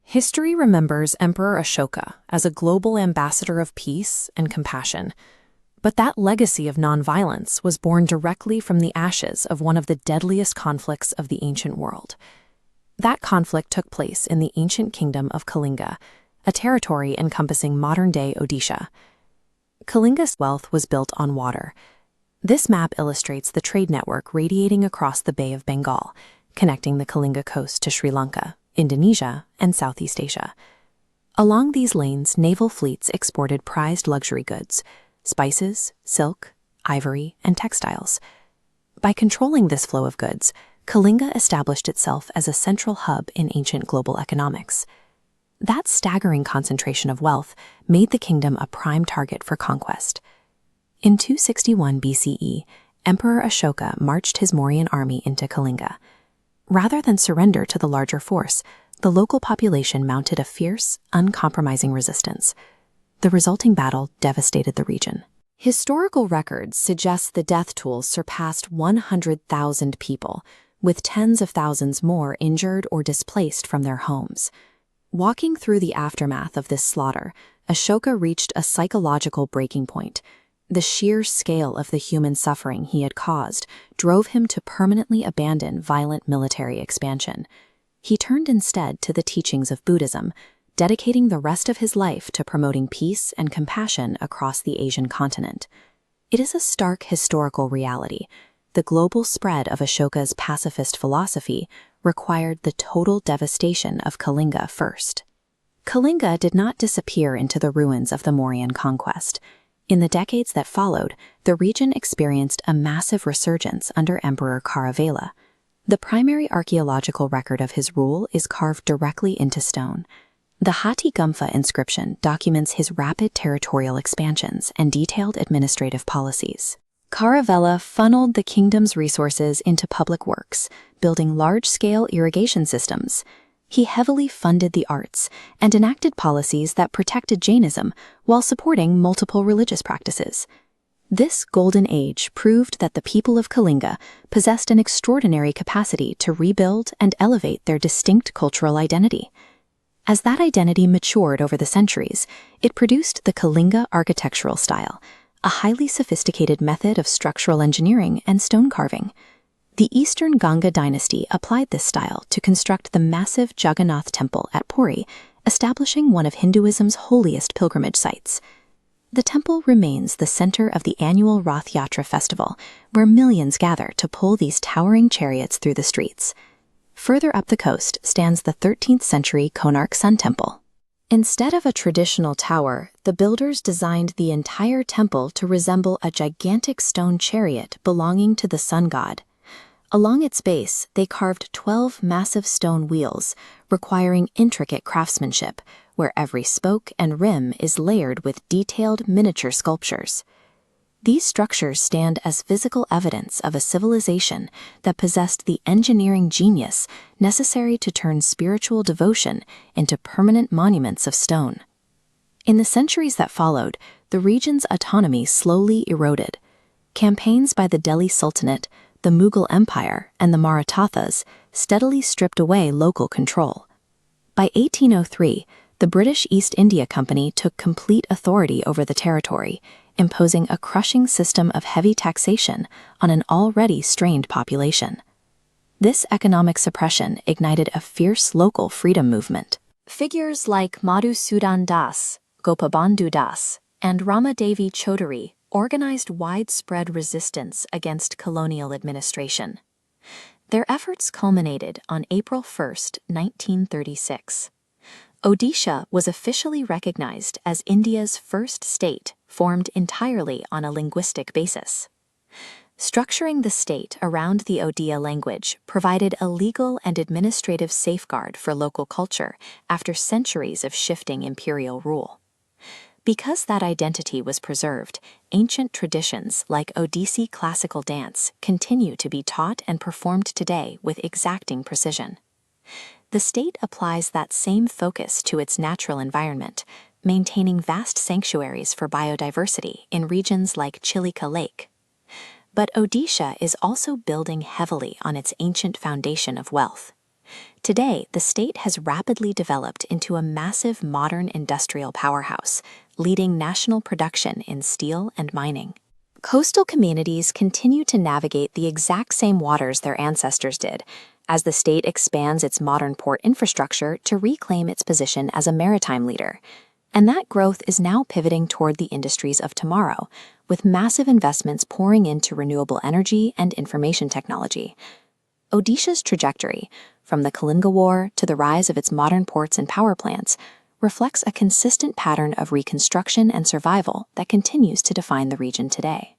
History remembers Emperor Ashoka as a global ambassador of peace and compassion. But that legacy of nonviolence was born directly from the ashes of one of the deadliest conflicts of the ancient world. That conflict took place in the ancient Kingdom of Kalinga, a territory encompassing modern-day Odisha. Kalinga's wealth was built on water. This map illustrates the trade network radiating across the Bay of Bengal, connecting the Kalinga coast to Sri Lanka, Indonesia, and Southeast Asia. Along these lanes, naval fleets exported prized luxury goods, spices, silk, ivory, and textiles. By controlling this flow of goods, Kalinga established itself as a central hub in ancient global economics. That staggering concentration of wealth made the kingdom a prime target for conquest. In 261 BCE, Emperor Ashoka marched his Mauryan army into Kalinga. Rather than surrender to the larger force, the local population mounted a fierce, uncompromising resistance. The resulting battle devastated the region. Historical records suggest the death toll surpassed 100,000 people, with tens of thousands more injured or displaced from their homes. Walking through the aftermath of this slaughter, Ashoka reached a psychological breaking point. The sheer scale of the human suffering he had caused drove him to permanently abandon violent military expansion. He turned instead to the teachings of Buddhism, dedicating the rest of his life to promoting peace and compassion across the Asian continent. It is a stark historical reality. The global spread of Ashoka's pacifist philosophy required the total devastation of Kalinga first. Kalinga did not disappear into the ruins of the Mauryan conquest. In the decades that followed, the region experienced a massive resurgence under Emperor Kharavela. The primary archaeological record of his rule is carved directly into stone. The Hatti Gumpha inscription documents his rapid territorial expansions and detailed administrative policies. Kharavela funneled the kingdom's resources into public works, building large-scale irrigation systems. He heavily funded the arts and enacted policies that protected Jainism while supporting multiple religious practices. This golden age proved that the people of Kalinga possessed an extraordinary capacity to rebuild and elevate their distinct cultural identity. As that identity matured over the centuries, it produced the Kalinga architectural style, a highly sophisticated method of structural engineering and stone carving. The Eastern Ganga dynasty applied this style to construct the massive Jagannath Temple at Puri, establishing one of Hinduism's holiest pilgrimage sites. The temple remains the center of the annual Rath Yatra festival, where millions gather to pull these towering chariots through the streets. Further up the coast stands the 13th century Konark Sun Temple. Instead of a traditional tower, the builders designed the entire temple to resemble a gigantic stone chariot belonging to the sun god. Along its base, they carved 12 massive stone wheels, requiring intricate craftsmanship, where every spoke and rim is layered with detailed miniature sculptures. These structures stand as physical evidence of a civilization that possessed the engineering genius necessary to turn spiritual devotion into permanent monuments of stone. In the centuries that followed, the region's autonomy slowly eroded. Campaigns by the Delhi Sultanate, the Mughal Empire, and the Marathas steadily stripped away local control. By 1803, the British East India Company took complete authority over the territory, imposing a crushing system of heavy taxation on an already strained population. This economic suppression ignited a fierce local freedom movement. Figures like Madhusudan Das, Gopabandhu Das, and Ramadevi Chaudhary organized widespread resistance against colonial administration. Their efforts culminated on April 1, 1936. Odisha was officially recognized as India's first state formed entirely on a linguistic basis. Structuring the state around the Odia language provided a legal and administrative safeguard for local culture after centuries of shifting imperial rule. Because that identity was preserved, ancient traditions like Odissi classical dance continue to be taught and performed today with exacting precision. The state applies that same focus to its natural environment, maintaining vast sanctuaries for biodiversity in regions like Chilika Lake. But Odisha is also building heavily on its ancient foundation of wealth. Today, the state has rapidly developed into a massive modern industrial powerhouse, leading national production in steel and mining. Coastal communities continue to navigate the exact same waters their ancestors did, as the state expands its modern port infrastructure to reclaim its position as a maritime leader. And that growth is now pivoting toward the industries of tomorrow, with massive investments pouring into renewable energy and information technology. Odisha's trajectory, from the Kalinga War to the rise of its modern ports and power plants, reflects a consistent pattern of reconstruction and survival that continues to define the region today.